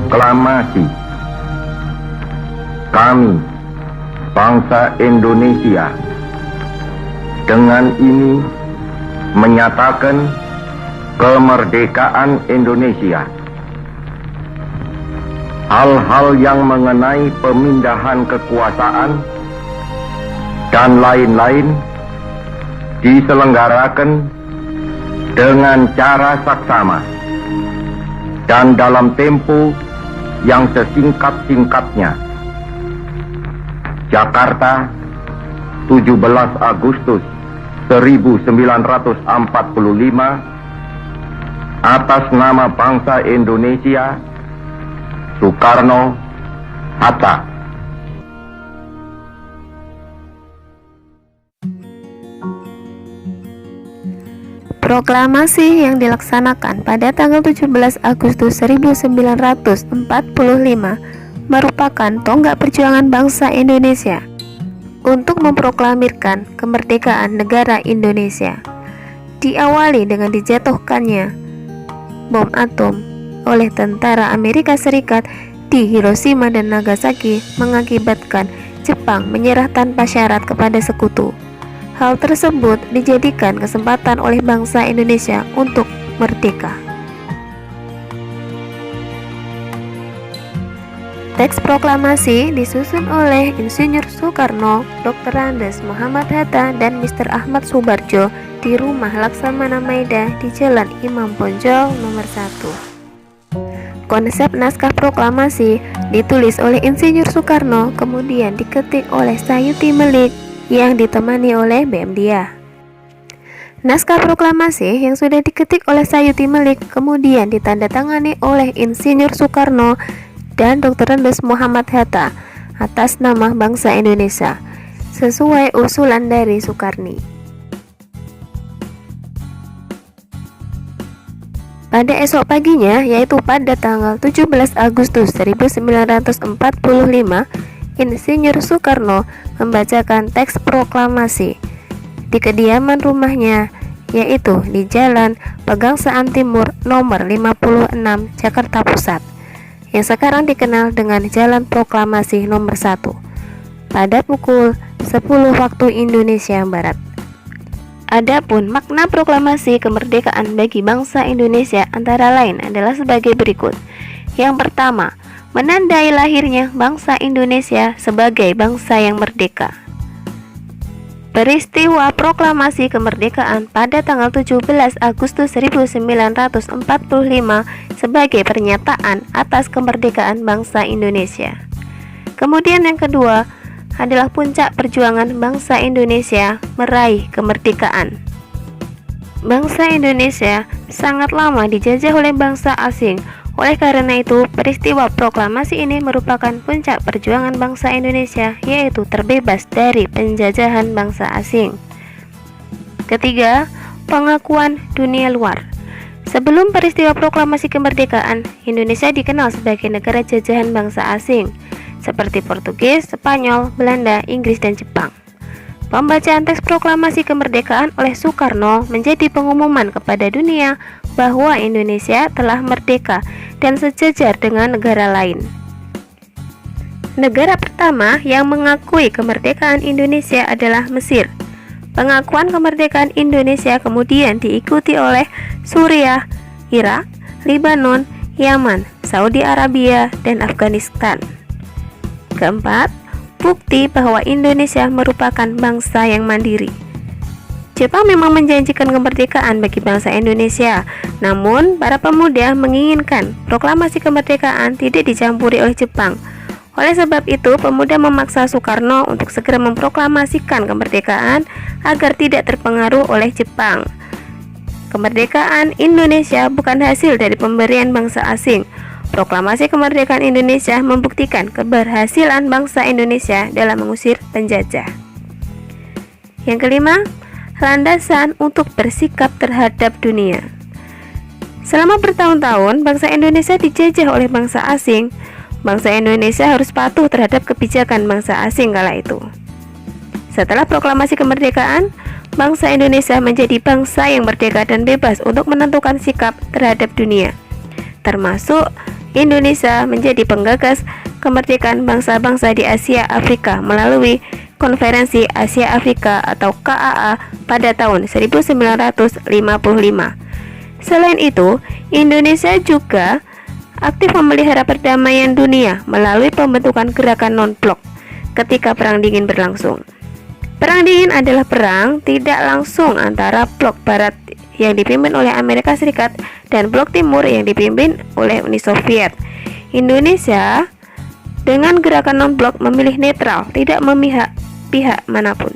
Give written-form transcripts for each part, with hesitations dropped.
Proklamasi. Kami, bangsa Indonesia, dengan ini menyatakan kemerdekaan Indonesia. Hal-hal yang mengenai pemindahan kekuasaan dan lain-lain diselenggarakan dengan cara saksama dan dalam tempo yang sesingkat-singkatnya. Jakarta, 17 Agustus 1945, atas nama bangsa Indonesia, Soekarno, Hatta. Proklamasi yang dilaksanakan pada tanggal 17 Agustus 1945 merupakan tonggak perjuangan bangsa Indonesia untuk memproklamirkan kemerdekaan negara Indonesia. Diawali dengan dijatuhkannya bom atom oleh tentara Amerika Serikat di Hiroshima dan Nagasaki, mengakibatkan Jepang menyerah tanpa syarat kepada sekutu. Hal tersebut dijadikan kesempatan oleh bangsa Indonesia untuk merdeka. Teks proklamasi disusun oleh Insinyur Soekarno, Dr. Andes Muhammad Hatta, dan Mr. Ahmad Subarjo di Rumah Laksamana Maida di Jalan Imam Bonjol nomor 1. Konsep naskah proklamasi ditulis oleh Insinyur Soekarno, kemudian diketik oleh Sayuti Melik yang ditemani oleh BM Dia. Naskah proklamasi yang sudah diketik oleh Sayuti Melik kemudian ditandatangani oleh Insinyur Soekarno dan Dr. Andes Muhammad Hatta atas nama bangsa Indonesia sesuai usulan dari Soekarni. Pada esok paginya, yaitu pada tanggal 17 Agustus 1945, Insinyur Soekarno membacakan teks proklamasi di kediaman rumahnya, yaitu di Jalan Pegangsaan Timur nomor 56, Jakarta Pusat, yang sekarang dikenal dengan Jalan Proklamasi nomor 1, pada pukul 10 waktu Indonesia Barat. Adapun makna proklamasi kemerdekaan bagi bangsa Indonesia antara lain adalah sebagai berikut. Yang pertama, menandai lahirnya bangsa Indonesia sebagai bangsa yang merdeka. Peristiwa proklamasi kemerdekaan pada tanggal 17 Agustus 1945 sebagai pernyataan atas kemerdekaan bangsa Indonesia. Kemudian yang kedua adalah puncak perjuangan bangsa Indonesia meraih kemerdekaan. Bangsa Indonesia sangat lama dijajah oleh bangsa asing. Oleh karena itu, peristiwa proklamasi ini merupakan puncak perjuangan bangsa Indonesia, yaitu terbebas dari penjajahan bangsa asing. Ketiga, pengakuan dunia luar. Sebelum peristiwa proklamasi kemerdekaan, Indonesia dikenal sebagai negara jajahan bangsa asing seperti Portugis, Spanyol, Belanda, Inggris, dan Jepang. Pembacaan teks proklamasi kemerdekaan oleh Soekarno menjadi pengumuman kepada dunia bahwa Indonesia telah merdeka dan sejajar dengan negara lain. Negara pertama yang mengakui kemerdekaan Indonesia adalah Mesir. Pengakuan kemerdekaan Indonesia kemudian diikuti oleh Suriah, Irak, Lebanon, Yaman, Saudi Arabia, dan Afghanistan. Keempat, bukti bahwa Indonesia merupakan bangsa yang mandiri. Jepang memang menjanjikan kemerdekaan bagi bangsa Indonesia, namun para pemuda menginginkan proklamasi kemerdekaan tidak dicampuri oleh Jepang. Oleh sebab itu, pemuda memaksa Soekarno untuk segera memproklamasikan kemerdekaan agar tidak terpengaruh oleh Jepang. Kemerdekaan Indonesia bukan hasil dari pemberian bangsa asing. Proklamasi kemerdekaan Indonesia membuktikan keberhasilan bangsa Indonesia dalam mengusir penjajah. Yang kelima, landasan untuk bersikap terhadap dunia. Selama bertahun-tahun bangsa Indonesia dijajah oleh bangsa asing. Bangsa Indonesia harus patuh terhadap kebijakan bangsa asing kala itu. Setelah proklamasi kemerdekaan, bangsa Indonesia menjadi bangsa yang merdeka dan bebas untuk menentukan sikap terhadap dunia, termasuk Indonesia menjadi penggagas kemerdekaan bangsa-bangsa di Asia Afrika melalui Konferensi Asia Afrika atau KAA pada tahun 1955. Selain itu, Indonesia juga aktif memelihara perdamaian dunia melalui pembentukan gerakan non-blok ketika Perang Dingin berlangsung. Perang Dingin adalah perang tidak langsung antara blok Barat yang dipimpin oleh Amerika Serikat dan blok Timur yang dipimpin oleh Uni Soviet. Indonesia dengan gerakan non-blok memilih netral, tidak memihak pihak manapun.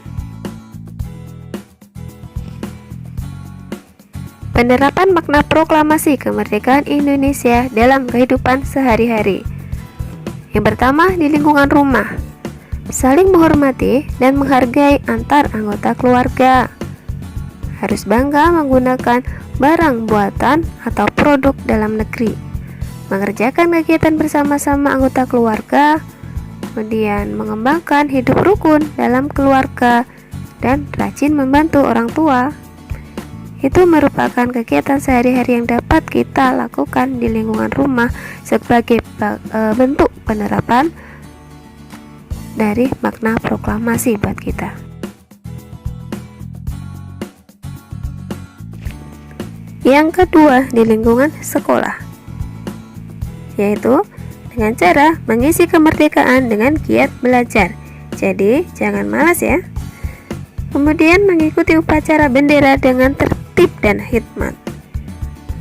Penerapan makna proklamasi kemerdekaan Indonesia dalam kehidupan sehari-hari. Yang pertama, di lingkungan rumah, saling menghormati dan menghargai antar anggota keluarga. Harus bangga menggunakan barang buatan atau produk dalam negeri. Mengerjakan kegiatan bersama-sama anggota keluarga, kemudian mengembangkan hidup rukun dalam keluarga, dan rajin membantu orang tua. Itu merupakan kegiatan sehari-hari yang dapat kita lakukan di lingkungan rumah sebagai bentuk penerapan dari makna proklamasi buat kita. Yang kedua, di lingkungan sekolah, yaitu dengan cara mengisi kemerdekaan dengan giat belajar. Jadi, jangan malas ya. Kemudian mengikuti upacara bendera dengan tertib dan hikmat.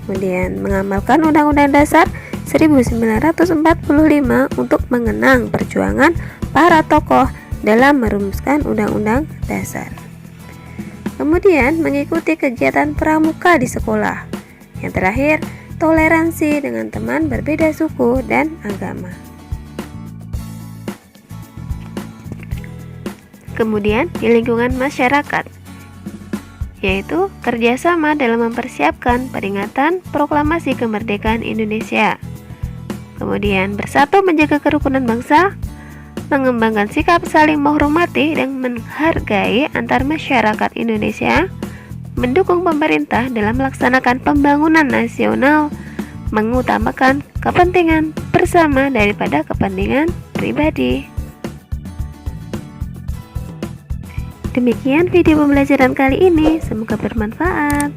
Kemudian mengamalkan Undang-Undang Dasar 1945 untuk mengenang perjuangan para tokoh dalam merumuskan Undang-Undang Dasar. Kemudian mengikuti kegiatan pramuka di sekolah. Yang terakhir, toleransi dengan teman berbeda suku dan agama. Kemudian di lingkungan masyarakat, yaitu kerjasama dalam mempersiapkan peringatan proklamasi kemerdekaan Indonesia. Kemudian bersatu menjaga kerukunan bangsa, mengembangkan sikap saling menghormati dan menghargai antar masyarakat Indonesia, mendukung pemerintah dalam melaksanakan pembangunan nasional, mengutamakan kepentingan bersama daripada kepentingan pribadi. Demikian video pembelajaran kali ini, semoga bermanfaat.